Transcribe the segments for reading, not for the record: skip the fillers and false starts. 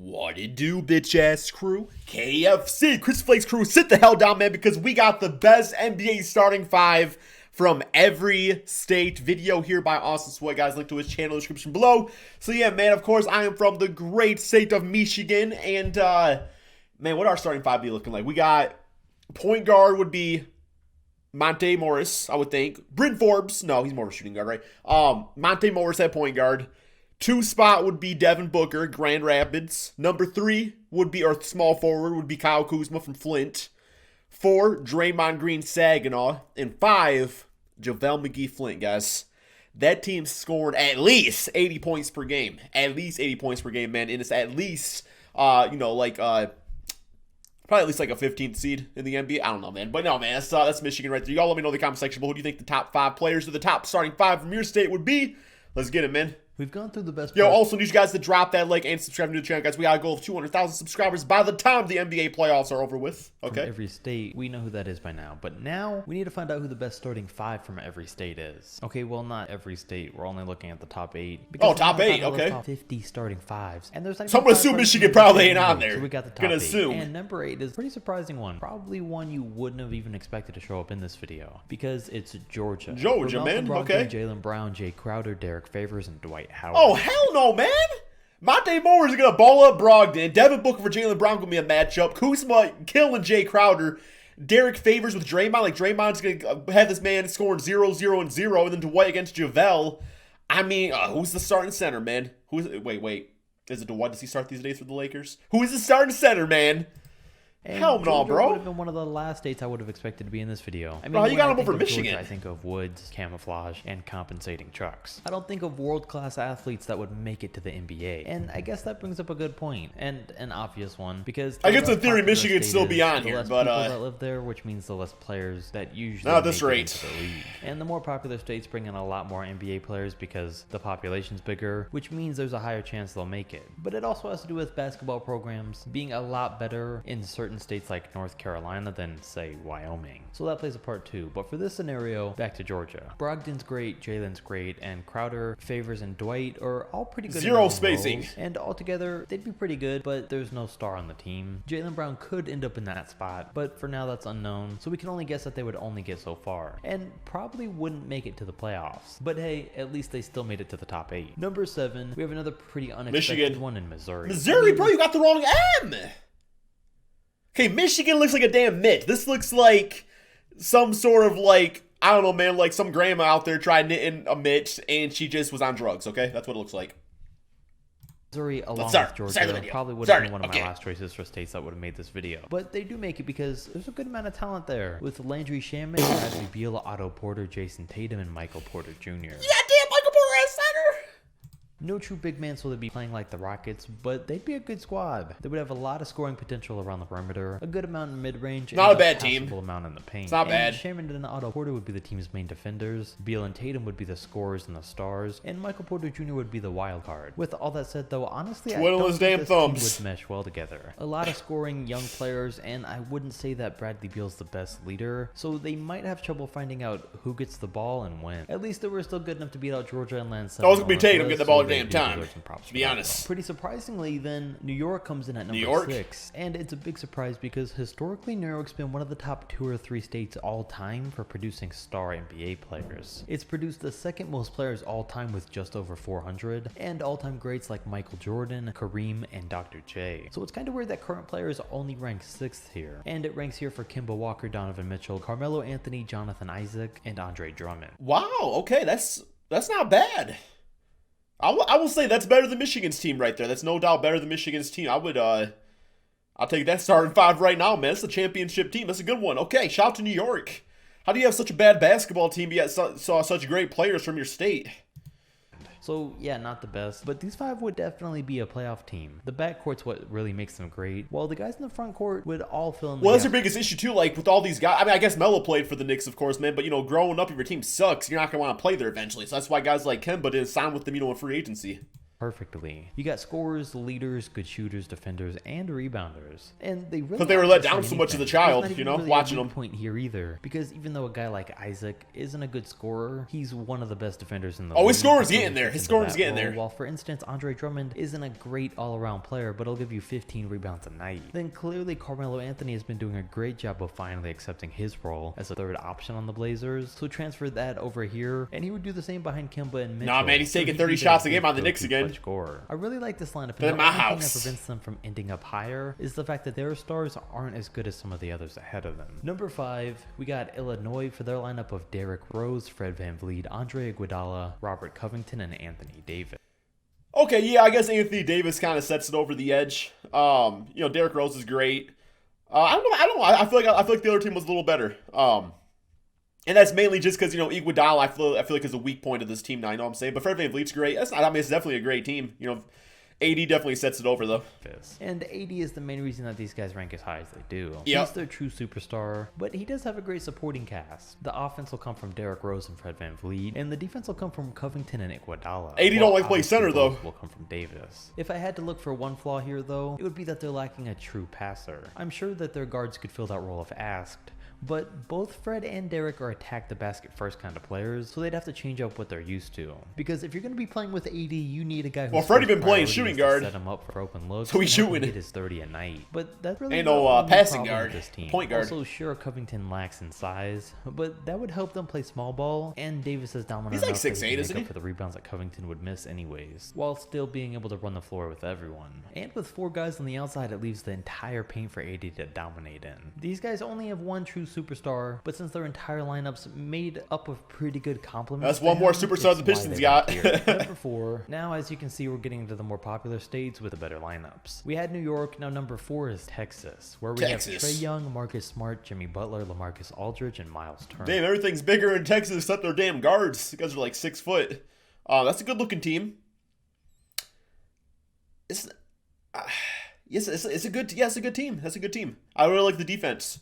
What it do, bitch ass crew? KFC, Chris Flakes crew, sit the hell down, man, because we got the best NBA starting five from every state. Video here by Austin Sweat, guys. Link to his channel in the description below. So yeah, man, of course, I am from the great state of Michigan, and man, what our starting five be looking like? We got point guard would be Monte Morris, I would think. Bryn Forbes, no, he's more of a shooting guard, right? Monte Morris at point guard. 2 spot would be Devin Booker, Grand Rapids. Number 3 would be, or small forward, would be Kyle Kuzma from Flint. 4, Draymond Green, Saginaw. And 5, JaVale McGee, Flint, guys. That team scored at least 80 points per game. At least 80 points per game, man. And it's at least, probably at least like a 15th seed in the NBA. I don't know, man. But no, man, that's Michigan right there. Y'all let me know in the comment section below who do you think the top 5 players or the top starting 5 from your state would be. Let's get it, man. We've gone through the best. Yo, also need you guys to drop that like and subscribe to the channel, guys. We got a goal of 200,000 subscribers by the time the NBA playoffs are over with. Okay. From every state, we know who that is by now. But now we need to find out who the best starting 5 from every state is. Okay, well, not every state. We're only looking at the top 8. Oh, top 8. Okay. Top 50 starting 5s, and there's like. So I'm gonna assume Michigan probably ain't on there. So we got the top gonna 8. assume. And number 8 is a pretty surprising one. Probably one you wouldn't have even expected to show up in this video because it's Georgia. Georgia, man. Brogdon, Okay. Jaylen Brown, Jay Crowder, Derek Favors, and Dwight Howard. Oh hell no, man. Monte Morris is going to ball up Brogdon. Devin Booker for Jaylen Brown going to be a matchup. Kuzma killing Jay Crowder. Derek Favors with Draymond. Like, Draymond's going to have this man scoring 0, 0, and 0. And then Dwight against JaVale. I mean, who's the starting center, man? Wait. Is it Dwight? Does he start these days for the Lakers? Who is the starting center, man? Hell no, bro. Would have been one of the last states I would have expected to be in this video. I mean, bro, you got him when I over think of Michigan. Georgia, I think of woods, camouflage, and compensating trucks. I don't think of world-class athletes that would make it to the NBA. And I guess that brings up a good point, and an obvious one, because I guess in theory Michigan'd still be on here, but people that live there, which means the less players that usually not this make it rate. into the league. And the more popular states bring in a lot more NBA players because the population's bigger, which means there's a higher chance they'll make it. But it also has to do with basketball programs being a lot better in certain states like North Carolina than, say, Wyoming. So that plays a part too. But for this scenario, back to Georgia. Brogdon's great, Jalen's great, and Crowder, Favors, and Dwight are all pretty good. Zero spacing. And altogether, they'd be pretty good, but there's no star on the team. Jaylen Brown could end up in that spot, but for now that's unknown, so we can only guess that they would only get so far, and probably wouldn't make it to the playoffs. But hey, at least they still made it to the top 8. Number 7, we have another pretty unexpected Michigan. one in Missouri. Missouri, bro, you got the wrong M! Okay, Michigan looks like a damn mitt. This looks like some sort of like, I don't know, man, like some grandma out there tried knitting a mitt and she just was on drugs, okay? That's what it looks like. Missouri, along with Georgia, probably would have been one of my last choices for states that would have made this video. But they do make it because there's a good amount of talent there. With Landry Shamet, Bradley Beal, Otto Porter, Jason Tatum, and Michael Porter Jr. Yeah, damn, Michael Porter as center! No true big man, so they'd be playing like the Rockets, but they'd be a good squad. They would have a lot of scoring potential around the perimeter, a good amount in mid-range, not and a bad team. Amount in the paint. It's not bad. Shaman and Otto Porter would be the team's main defenders. Beal and Tatum would be the scorers and the stars, and Michael Porter Jr. would be the wild card. With all that said, though, honestly, I don't think this team would mesh well together. A lot of scoring, young players, and I wouldn't say that Bradley Beal's the best leader, so they might have trouble finding out who gets the ball and when. At least they were still good enough to beat out Georgia and land 7. Oh, it's gonna be Tatum getting the ball every damn time. To be honest. Pretty surprisingly, then, New York comes in at number 6. And it's a big surprise because historically, New York's been one of the top 2 or 3 states all time for producing star NBA players. It's produced the second most players all time with just over 400, and all-time greats like Michael Jordan, Kareem, and Dr. J. So it's kind of weird that current players only rank 6th here. And it ranks here for Kemba Walker, Donovan Mitchell, Carmelo Anthony, Jonathan Isaac, and Andre Drummond. Wow, okay, that's not bad. I will say that's better than Michigan's team right there. That's no doubt better than Michigan's team. I'll take that starting 5 right now, man. It's a championship team. That's a good one. Okay, shout out to New York. How do you have such a bad basketball team yet saw such great players from your state? So yeah, not the best, but these 5 would definitely be a playoff team. The backcourt's what really makes them great, while the guys in the front court would all fill in the Well, that's your biggest issue too, like with all these guys. I mean, I guess Melo played for the Knicks, of course, man, but you know, growing up, if your team sucks, you're not going to want to play there eventually. So that's why guys like Kemba didn't sign with them, you know, in free agency. perfectly. You got scorers, leaders, good shooters, defenders, and rebounders. And they really But they were let down so much as a child, you know, really watching a them. Point here either, because even though a guy like Isaac isn't a good scorer, he's one of the best defenders in the league. Oh, his scoring's getting there. His scoring's getting there. While, for instance, Andre Drummond isn't a great all-around player, but he'll give you 15 rebounds a night. Then clearly Carmelo Anthony has been doing a great job of finally accepting his role as a third option on the Blazers. So transfer that over here, and he would do the same behind Kemba and Mitchell. Nah, man, he's taking 30 shots a game on the Knicks again. Scorer. I really like this lineup. But in my house, thing that prevents them from ending up higher is the fact that their stars aren't as good as some of the others ahead of them. Number 5, we got Illinois for their lineup of Derrick Rose, Fred VanVleet, Andre Iguodala, Robert Covington, and Anthony Davis. Okay, yeah, I guess Anthony Davis kind of sets it over the edge. You know, Derrick Rose is great. I don't know. I feel like the other team was a little better. And that's mainly just because, you know, Iguodala, I feel like is a weak point of this team now, you know what I'm saying? But Fred VanVleet's great. It's definitely a great team. You know, AD definitely sets it over, though. And AD is the main reason that these guys rank as high as they do. Yep. He's their true superstar, but he does have a great supporting cast. The offense will come from Derrick Rose and Fred VanVleet, and the defense will come from Covington and Iguodala. AD don't like to play center, though. Will come from Davis. If I had to look for one flaw here, though, it would be that they're lacking a true passer. I'm sure that their guards could fill that role if asked, but both Fred and Derrick are attack the basket first kind of players, so they'd have to change up what they're used to. Because if you're going to be playing with AD, you need a guy who's Freddie been playing shooting guard, set him up for open looks, so he's shooting. Get his 30 a night. But that's really ain't no passing guard, this team. point guard. Also, sure, Covington lacks in size, but that would help them play small ball. And Davis is dominant. He's like enough that 6'8", he can isn't make he? up for the rebounds that Covington would miss anyways, while still being able to run the floor with everyone. And with 4 guys on the outside, it leaves the entire paint for AD to dominate in. These guys only have one true superstar, but since their entire lineup's made up of pretty good compliments, that's one more superstar the Pistons got. Number 4. Now, as you can see, we're getting into the more popular states with the better lineups. We had New York. Now number 4 is Texas, where we have Trae Young, Marcus Smart, Jimmy Butler, LaMarcus Aldridge, and Miles Turner. Damn, everything's bigger in Texas except their damn guards. You guys are like 6 foot. That's a good looking team. It's a good team. That's a good team. I really like the defense.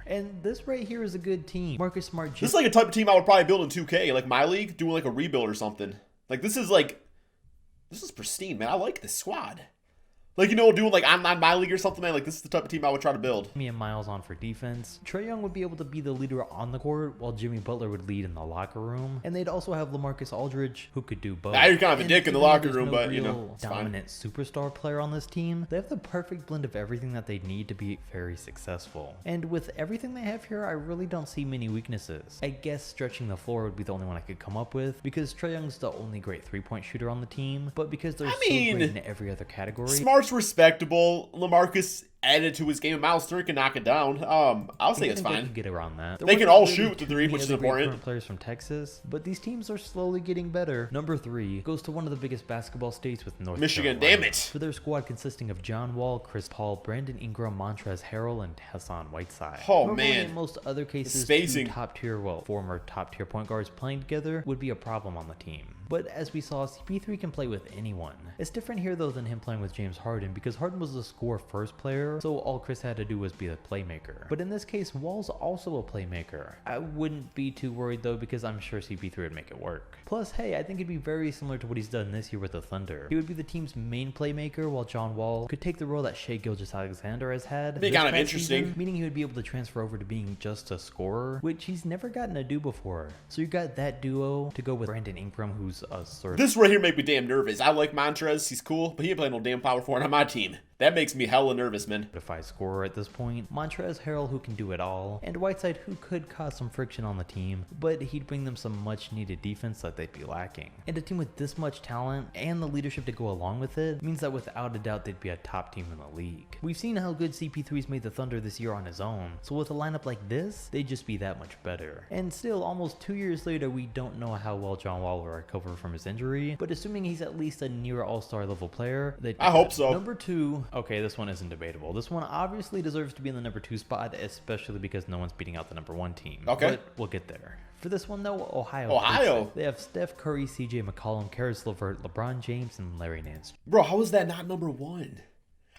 And this right here is a good team. Marcus Smart. This is like a type of team I would probably build in 2K, like my league, doing like a rebuild or something. Like this is pristine, man. I like this squad. Like, you know, doing like on my league or something, man. Like this is the type of team I would try to build. Me and Miles on for defense. Trae Young would be able to be the leader on the court, while Jimmy Butler would lead in the locker room. And they'd also have LaMarcus Aldridge, who could do both. Now you're kind of a dick in the locker room, but you know, it's dominant superstar player on this team. They have the perfect blend of everything that they need to be very successful. And with everything they have here, I really don't see many weaknesses. I guess stretching the floor would be the only one I could come up with, because Trae Young's the only great 3-point shooter on the team. But because they're so great in every other category, Smart's respectable. LaMarcus added to his game. Miles Turner can knock it down. I'll say it's fine. They can get around that. They can all shoot the 3, which is important. Players from Texas, but these teams are slowly getting better. Number 3 goes to one of the biggest basketball states with North Michigan. Carolina. Damn it! For their squad consisting of John Wall, Chris Paul, Brandon Ingram, Montrezl Harrell, and Hassan Whiteside. Oh normally, man! In most other cases, spacing. Former top tier point guards playing together would be a problem on the team. But as we saw, CP3 can play with anyone. It's different here though than him playing with James Harden, because Harden was a score first player, so all Chris had to do was be the playmaker. But in this case, Wall's also a playmaker. I wouldn't be too worried though, because I'm sure CP3 would make it work. Plus, hey, I think it'd be very similar to what he's done this year with the Thunder. He would be the team's main playmaker, while John Wall could take the role that Shai Gilgeous-Alexander has had. Be kind of interesting. Season, meaning he would be able to transfer over to being just a scorer, which he's never gotten to do before. So you got that duo to go with Brandon Ingram, who's a sort of... This right here make me damn nervous. I like Montrez. He's cool, but he ain't playing no damn power forward on my team. That makes me hella nervous, man. Certified scorer at this point. Montrezl Harrell, who can do it all, and Whiteside, who could cause some friction on the team, but he'd bring them some much needed defense that they'd be lacking. And a team with this much talent and the leadership to go along with it means that without a doubt they'd be a top team in the league. We've seen how good CP3's made the Thunder this year on his own, so with a lineup like this, they'd just be that much better. And still, almost 2 years later, we don't know how well John Wall will recover from his injury, but assuming he's at least a near all-star level player, I hope so. Number 2, okay, this one isn't debatable. This one obviously deserves to be in the number 2 spot, especially because no one's beating out the number 1 team. Okay. But we'll get there. For this one, though, Ohio. They have Steph Curry, CJ McCollum, Karis LeVert, LeBron James, and Larry Nance. Bro, how is that not number 1?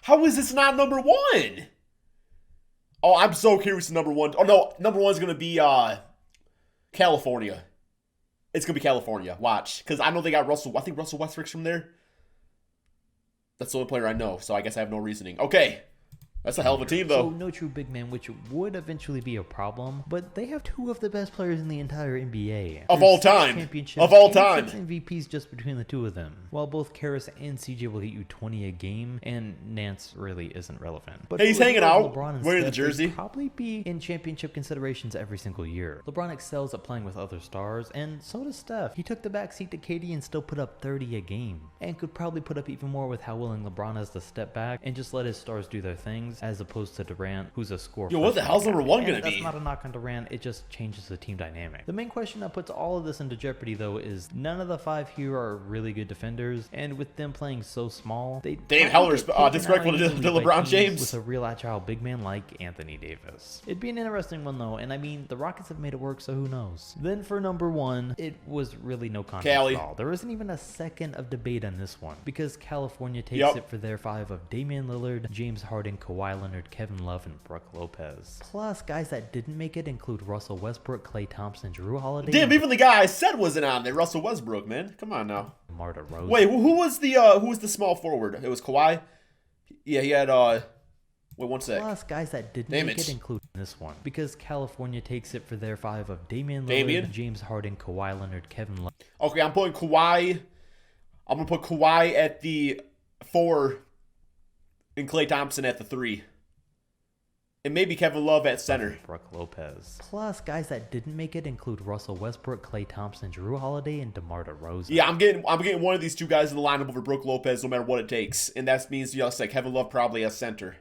How is this not number 1? Oh, I'm so curious to number 1. Oh, no. Number 1 is going to be California. It's going to be California. Watch. Because I know they got Russell. I think Russell Westbrook's from there. That's the only player I know, so I guess I have no reasoning. Okay. That's a hell of a team, though. So no true big man, which would eventually be a problem, but they have two of the best players in the entire NBA. Of all time. Of all time. 6 MVPs just between the two of them. While both Karras and CJ will get you 20 a game, and Nance really isn't relevant. But hey, he's hanging out, LeBron and wearing the Steph, jersey. they'd probably be in championship considerations every single year. LeBron excels at playing with other stars, and so does Steph. He took the backseat to KD and still put up 30 a game, and could probably put up even more with how willing LeBron is to step back and just let his stars do their things, as opposed to Durant, who's a scorer. Yo, what the hell's number one gonna be? That's not a knock on Durant, it just changes the team dynamic. The main question that puts all of this into jeopardy, though, is none of the 5 here are really good defenders, and with them playing so small, they Dave Heller's disrespectful to LeBron James with a real agile big man like Anthony Davis. It'd be an interesting one, though, and I mean, the Rockets have made it work, so who knows? Then for number 1, it was really no contest at all. There isn't even a second of debate on this one, because California takes it for their 5 of Damian Lillard, James Harden, Kawhi Leonard, Kevin Love, and Brook Lopez. Plus, guys that didn't make it include Russell Westbrook, Klay Thompson, Jrue Holiday. Damn, even the guy I said wasn't on there, Russell Westbrook, man. Come on now. DeMar DeRozan. Wait, who was the small forward? It was Kawhi? Yeah, he had wait, one sec. Plus, guys that didn't make it include this one, because California takes it for their 5 of Damian Lillard, James Harden, Kawhi Leonard, Kevin Love. Okay, I'm putting Kawhi. I'm gonna put Kawhi at the 4 and Klay Thompson at the 3. And maybe Kevin Love at center. Brook Lopez. Plus, guys that didn't make it include Russell Westbrook, Klay Thompson, Jrue Holiday, and DeMar DeRozan. Yeah, I'm getting one of these two guys in the lineup over Brook Lopez, no matter what it takes, and that means like Kevin Love probably as center.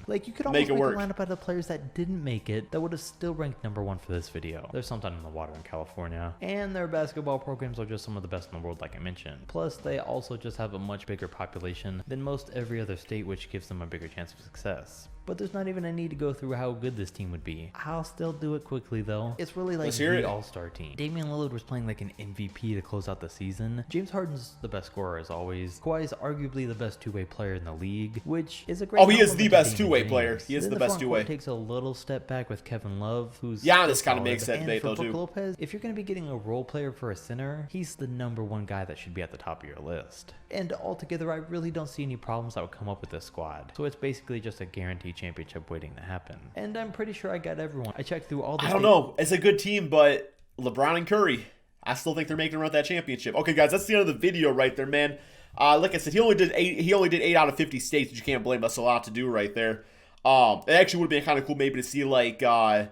Like, you could almost make a lineup out of players that didn't make it that would have still ranked number 1 for this video. There's something in the water in California, and their basketball programs are just some of the best in the world, like I mentioned. Plus, they also just have a much bigger population than most every other state, which gives them a bigger chance of success. But there's not even a need to go through how good this team would be. I'll still do it quickly, though. It's really like the all-star team. Damian Lillard was playing like an MVP to close out the season. James Harden's the best scorer, as always. Kawhi is arguably the best two-way player in the league, which is a great he is the best two-way player. He is the best two-way. Takes a little step back with Kevin Love, who's Giannis kind of makes that debate, though, too. Lopez, if you're going to be getting a role player for a center, he's the number 1 guy that should be at the top of your list. And altogether, I really don't see any problems that would come up with this squad. So it's basically just a guaranteed championship waiting to happen. And I'm pretty sure I got everyone. I checked through all the I don't know. It's a good team, but LeBron and Curry, I still think they're making a run at that championship. Okay, guys, that's the end of the video right there, man. Like I said, he only did 8 out of 50 states, but you can't blame us. A lot to do right there. It actually would have been kind of cool maybe to see like 5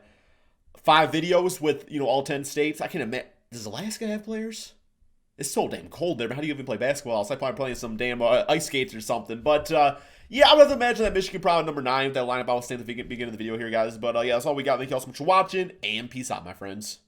videos with, all 10 states. I can't imagine. Does Alaska have players? It's so damn cold there, man. How do you even play basketball? It's like probably playing some damn ice skates or something. But yeah, I would have imagined that Michigan probably number 9 with that lineup I was saying at the beginning of the video here, guys. But yeah, that's all we got. Thank you all so much for watching, and peace out, my friends.